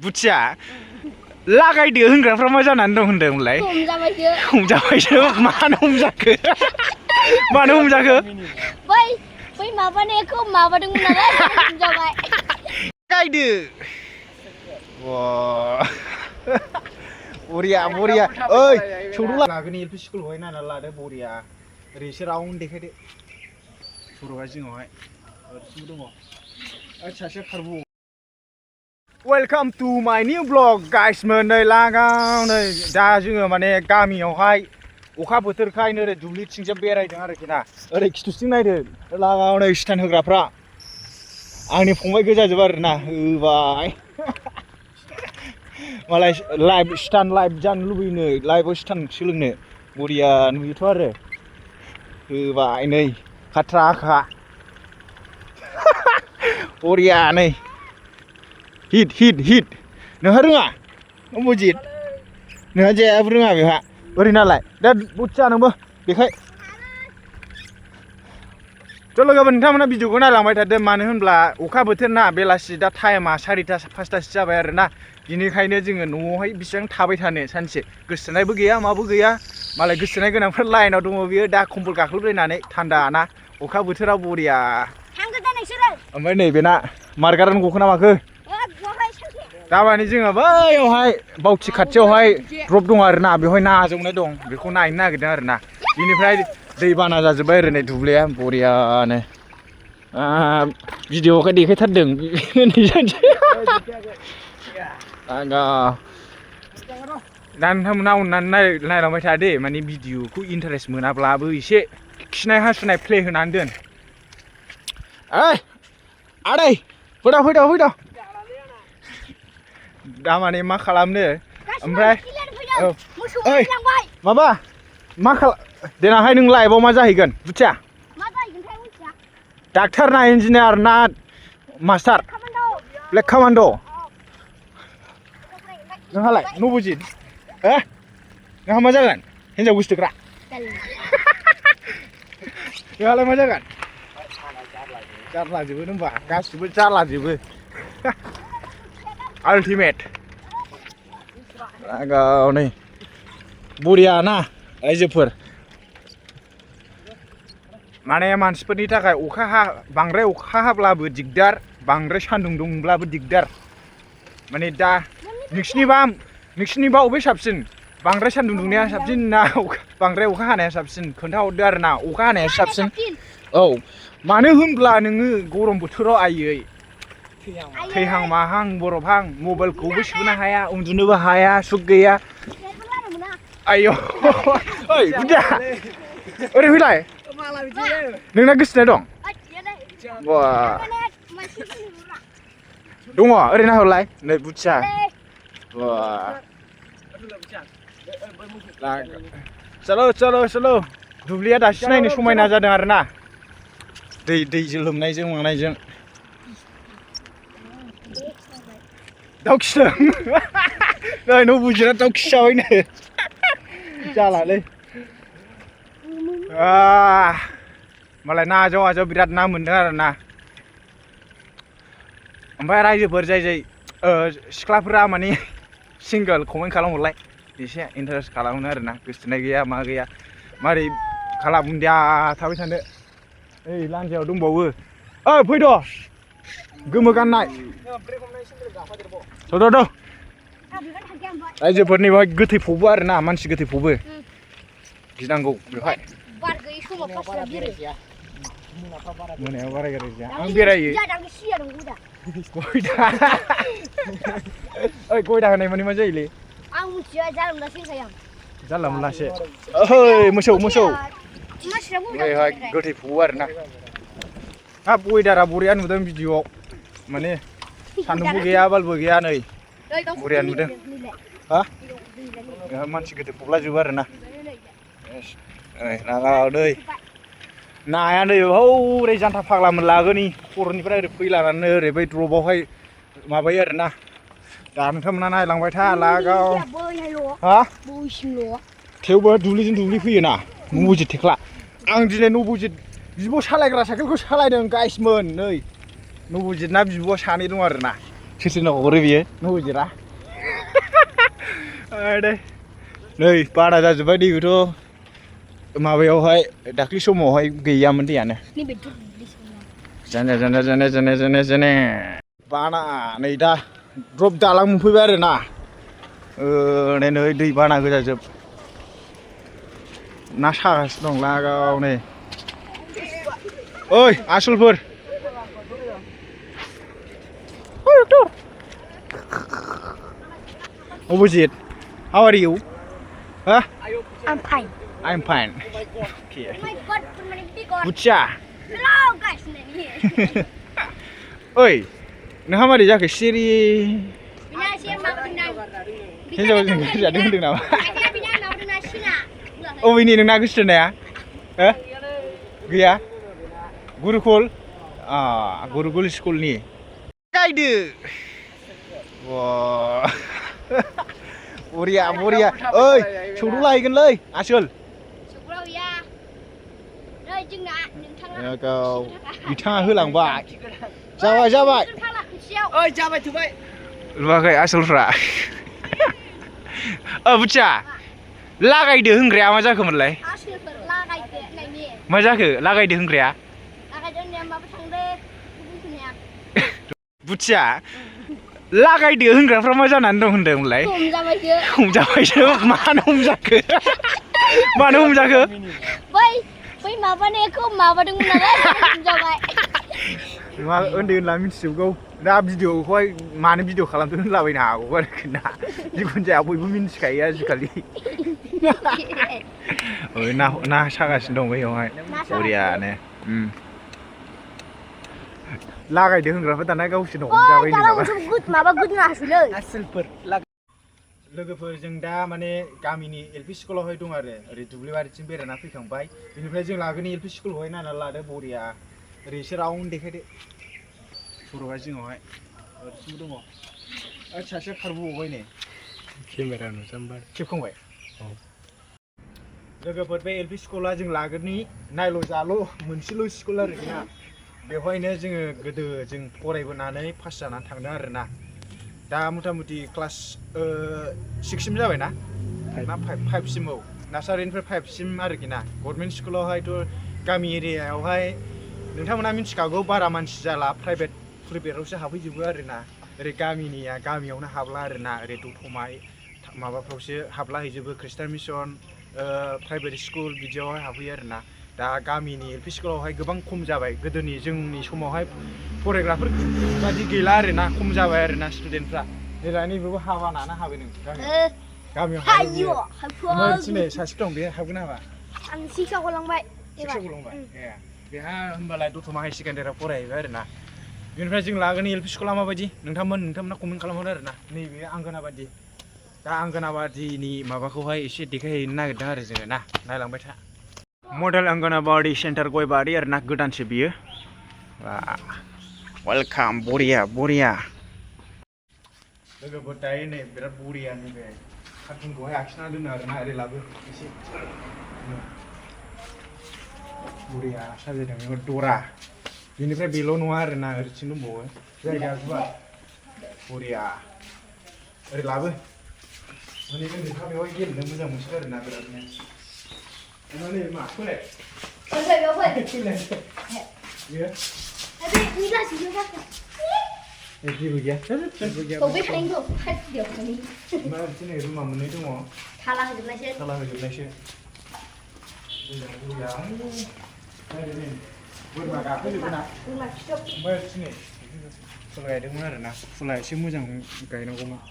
बुथिया लागायदो होनग्राफ्रा मा जानानै दं होनदोंमोनलाय हमजाबायसो मानो हमजाखो मानो हमजाखो बै माबानायखौ माबादोंमोन नालाय हमजाबाय गायदो वा बरिया बरिया ओइ सौदुला लागोनि एलपि स्कुलावहाय नायना लादो बरिया ओरैसो राउन्ड देखायदो सर'आ जिङावहाय ओरैसिमबो दङ ओइ सासे खारबो वेलकाम टू माय न्यू ब्लग गाइसमोन नै लागाव नै दा जोङो माने गामियावहाय अखा बोथोरखाय नै दुब्लिथिंजों बेरायदों आरोखि ना ओरै खिथुथिं नायदो लागाव नै स्टान होग्राफ्रा आंनि फंबाय गोजाजोब आरोना होबाय मालाय लाइभ स्टान लाइभ जानो लुबैनो लाइभआव स्टान सोलोंनो बरिया नुयोथ' आरो होबाय नै खाथ्राखा बरिया नै हिट हिट हिट नोंहा रोङा अमजित नोंहा जेबो रोङा बेहा ओरै नालाय दा बुथिया नोंबो देखाय चलो गाबोन नोंथांमोना भिडिअखौ नायलांबाय थादो मानो होनब्ला अखा बोथोर ना बेलासि दा टाइमा 4टा 5टासो जाबाय आरोना बिनिखायनो जोङो न'आवहाय बेसेबां थाबाय थानो सानसे गोसोनायबो गैया माबो गैया मालाय गोसोनाय गोनांफोर लाइनाव दङ बियो दा कम्बल गाख्लोबलायनानै थान्दा ना अखा बोथोराव बरिया ओमफ्राय नैबेना मार्गारानो गखो ना माखो दामानि जोङो बैयावहाय बावथि खाथियावहाय द्रप दं आरोना बेवहाय ना आजावनाय दं बेखौ नायनो नागिरदों आरोना बिनिफ्राय दैबाना जाजोब्बाय ओरै नै दुब्लिया बरियानो भिडिअखौ देखायथारदों दा नोंथांमोना अननानै नायलांबाय था दे माने भिडिअखौ इन्टारेस्ट मोनाब्लाबो एसे खिनाय हासुनाय प्ले होनानै दोन ओइ आदै फैद' फैद' फैद' दा माने मा खालामनो ओमफ्राय ओइ माबा मा खालाम देनांहाय नों लाइभआव मा जाहैगोन बुथिया डाक्टार ना इन्जिनियार ना मास्टार ब्लेक कामान्ड' नोंहालाय नबजित नोंहा मा जागोन हिन्जाव गोसथोग्रा नोंहालाय मा जागोन जारलाजोबो होनबा गासिबो जारलाजोबो आल्टिमेट लागाव नै बरिया ना रायजोफोर माने मानसिफोरनि थाखाय बांद्राय अखा हाब्लाबो दिगदार बांद्राय सान्दुं दुंब्लाबो दिगदार माने दा नोंसिनिबा अबे साबसिन बांद्राय सान्दुं दुंनाया साबसिन ना बांद्राय अखा हानाया साबसिन खोन्थाहरदो आरो ना अखा हानाया साबसिन औ मानो होनब्ला नोङो गरम बोथोराव आयै थैहां माहां बरफहां मबाइलखौबो सुनो हाया उन्दुनोबो हाया सुख गैया आयौ ओइ बुदिया ओरै फैलाय नोंना गोसोनाय दं बा दङ ओरै नाहरलाय नै बुथिया चलो चलो चलो दुब्लिया दासो नायनो समायना जादों आरोना दैजों लोमनायजों मानायजों दाउ खिदों नै नबजितआ दाउ खिजाबायनो जालालै मालाय ना आजाव बिराद ना मोनदों आरोना ओमफ्राय रायजोफोर जाय सिख्लाफोरा माने सिंगोल कमेन्ट खालामहरलाय एसे इन्टारेस्ट खालामनो आरोना गोसोनाय गैया मा गैया मारै खालामदिया थाबाय थानो ओइ लान्जायाव दंबावो ओइ फैद' गोमो गाननाय थ' रायजोफोरनि बेवहाय गोथै फबो आरोना मानसि गोथै फबो गिनांगौ बेवहाय मोनायाव बारा गाज्रि जाया आं बेरायो गयदा होनाय माने मा जायोलै आं मिथिया जानला मोनलासो ओइ मोसौ ओरैहाय गोथै फबो आरोना हाब वेदारा बरिया नुदों भिडिअआव माने सान्दुंबो गैया बालबो गैया नै बरिया नुदों मानसि गोथै फबलाजोबो आरोना नागाव दै नाया नै हौरै जान्था फाग्ला मोनलागोनि खर'निफ्राय ओरै फैलानानै ओरै बै द्रपआवहाय माबायो आरोना दा नोंथांमोना नायलांबाय था लागाव थेवबो दुब्लिजों दुब्लि फैयोना नबजित थेख्ला आं दिनै नबजित बिब' सालायग्रा साइकेलखौ सालायदों गाइसमोन नै नबजितना बिब'आ सानै दं आरोना सोरनाव हरो बियो न'जिरा दे नै बाना जाजोब्बाय दैखौथ' माबायावहाय दाख्लै समावहाय गैयामोन दैयानो जाने बाना नै दा द्रप दालां मोनफैबाय आरो ना नै दै बाना गोजाजोब ना सागासिनो दं लागाव नै ओइ आसलफोर Opposite. How are you? Huh? I'm fine. I'm fine. Okay. Oh my god, big god. Bucha. Hello guys, Oi, nang hamari jaga siri. Bina siya maudina. Hinjaw jadi gendeng nama. Akhirnya bina maudina sina. Oh ini nang nagus na ya? Eh? Gaya? Gurukul? Ah, Gurukul school ni. Kaide. Wah. Buria. Oi, suruh lagi kan leh, asal. Suruh ya. Đây chừng nè, đừng thăng Ya kau, ditang hilang ba. Jawa. Ôi, chào mày tụi bay. Luagai asal fra. Buca. Lagai deh hengkria macam kau mulai. Asal lagai deh, ni. Macam ke? Lagai deh hengkria. Lagai deh ni apa thang deh. Buca. Lagai deh hengkria fra macam nandong hendeng mulai. Hum je. Mana hum jaga? Mana hum jaga? बै माबाने एखौ माबादोंमोन नालाय hum जाबाय. मा उन्दै उनला मिथिजोबगौ दा भिडिअखौहाय मानो video खालामदों होनलाबायनो हागौ आरोखि ना जिखुनु जाया बयबो मिन्थिखायो आजिखालि ओइ ना सागासिनो दं बैयावहाय बरियानो लागायदो होनग्राफोर दाना गावसोरनो हमजाबाय माबा गुदुं आसुलै आसोलफोर लोगोफोर जों दा माने गामिनि एलपि स्कुलावहाय दं आरो ओरै दुब्लिबारिथिं बेरायना फैखांबाय बेनिफ्राय जों लागोनि एलपि स्कुलावहाय नायना लादो बरिया ओरै एसे राउन्ड देखायदो सर'आ जिङावहाय ओरैसिमबो दङ ओइ सासे खारबोबावबाय नै केमेरा नुजामबाय खेबखांबाय औ लोगोफोर बे एलपि स्कुला जों लागोनि नायल' जाल' मोनसेल' स्कुल आरोखि ना बेवहायनो जोङो गोदो जों फरायबोनानै पास जानानै थांदों आरोना दा मथा मथि क्लास 6 सिम जाबाय ना 5 सिम औ नार्सारिनिफ्राय 5 सिम आरोखि ना गभर्नमेन्ट स्कुलावहायथ' गामि एरियायावहाय नोंथांमोना मिथिखागौ बारा मानसि जाला प्राइभेटआवसो हाबहैजोबो आरोना ओरै गामिनिया गामियावनो हाबला आरोना ओरै दतमा माबाफ्रावसो हाबला हैजोबो खृष्टान मिसन प्राइभेट स्कुल बिदियावहाय हाबहैयो आरोना दा गामिनि एलपि स्कुलावहाय गोबां खम जाबाय गोदोनि जोंनि समावहाय फरायग्राफोर बादि गैला आरोना खम जाबाय आरोना स्टुडेन्टफ्रा देलाय नैबेबो हाबा नाना हाबो नों गामियाव हाबो ओमफ्राय दिनै सासे दं बे हाबगोन नामा आं 6 आव गलांबाय 6 आव गलांबाय ए बेहा होमबालाय दतमा हाई सेकेन्डारियाव फरायहैबाय आरोना बेनिफ्राय जों लागोनि एलपि स्कुला माबायदि नोंथांमोना कमेन्ट खालामहरो आरोना नैबे आंगनाबादि दा आंगनाबादिनि माबाखौहाय एसे देखायहैनो नागिरदों आरो जोङो ना नायलांबाय था मडेल अंगनाबाड़ी सेंटर गयबारि आरोना गोदानसो बियो वेलकाम बरिया लोगोफोर दायो नै बिराद बरिया नैबे कार्टुनखौहाय आखिना दोनो आरोना ओरै लाबो एसे बरिया साजायदों बेखौ दरा बेनिफ्राय बेल' नङा आरोना ओरैथिं दंबावो जायगाया गुवार बरिया ओरै लाबो माने उन्दैफ्रा बेवहाय गेलेनो मोजां मोनसोगारो आरोना बिरादनो Ini mak, boleh? Boleh. Ya. Tapi ini lah sih juga. Ini begitu. Kau beli paling tu, kan dia ni. Mana sini rumah mana itu mau? Kalah hidup nasi. Kalah hidup nasi. Ini yang. Ini. Buat apa ni benar? Rumah shop. Mana sini? Sulai ada mana na? Sulai sih macam kain aku mah.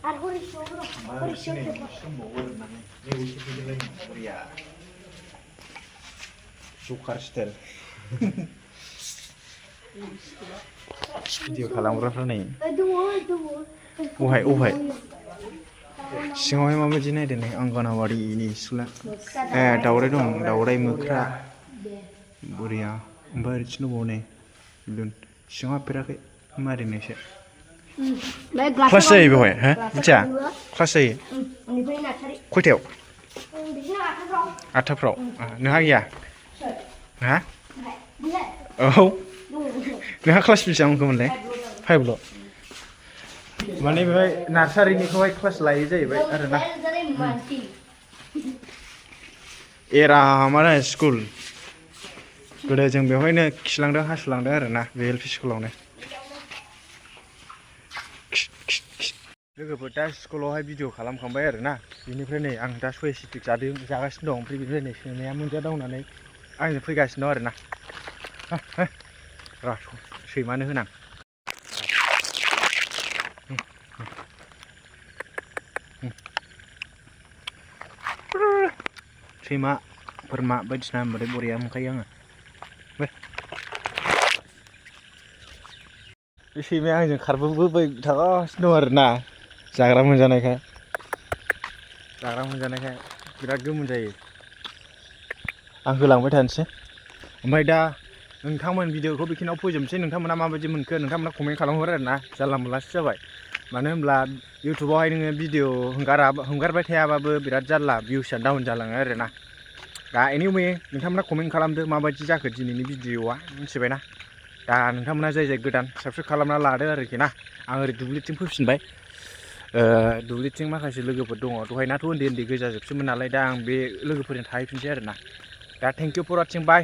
Arhuri shop tu. Arhuri shop tu. Ini usia kita lagi Korea. Sukar style. Video खालामग्राफ्रा नै अहाय सिङावहाय माबायदि नायदों नै अंगनाबाड़ीनि स्कुला दावराय दं दावराय मोख्रा बरिया ओमफ्राय ओरैथिं दंबावो नै सिङाव हाबफेराखै मारै नोंसो क्लास जायो बेवहाय हो मिथिया क्लास जायो खयथायाव 8थाफ्राव नोंहा गैया हा औ नोंहा क्लास बेसेबांमोनलाय 5ल' माने बेवहाय नार्सारिनिखौहाय क्लास लायो जाहैबाय आरोना एरामानो स्कुल गोदो जों बेवहायनो खिलांदों हासुलांदों आरोना बे एल पि स्कुलावनो लोगोफोर दा स्कुलावहाय भिडिअ खालामखांबाय आरोना बेनिफ्राय नै आं दा सया स्टिक जागासिनो दं ओमफ्राय बेनिफ्राय नै सैमाया मोनजादावनानै आंजों फैगासिनो दं आरोना र' सैमानो होनां सैमा बोरमा बायदिसिना होनबाथाय बरिया मोनखायो आङो बे सैमाया आंजों खारबोबाय थागासिनो दं आरोना जाग्रा मोनजानायखाय बिराद गोमोन जायो आं होलांबाय थानोसै ओमफ्राय दा नोंथांमोन भिडिअखौ बेखिनियाव फोजोबनोसै नोंथांमोना माबायदि मोनखो नोंथांमोना कमेन्ट खालामहर आरोना जानला मोनलासो जाबाय मानो होनब्ला इउटुबावहाय नोङो भिडिअ हगारबाय थायाबाबो बिराद जारला भिउसआ डाउन जालाङो आरोना दा एनिवे नोंथांमोना कमेन्ट खालामदो माबायदि जाखो दिनैनि भिडिअआ मिथिबायना दा नोंथांमोना जाय गोदान साबस्क्राइब खालामना लादो आरोखि ना आं ओरै दुब्लिथिं फैफिनबाय दुब्लिथिं माखासे लोगोफोर दङ दहायनाथ' उन्दै गोजाजोबसोमोन नालाय दा आं बे लोगोफोरजों थाहैफिनसै आरोना दा thank you for watching bye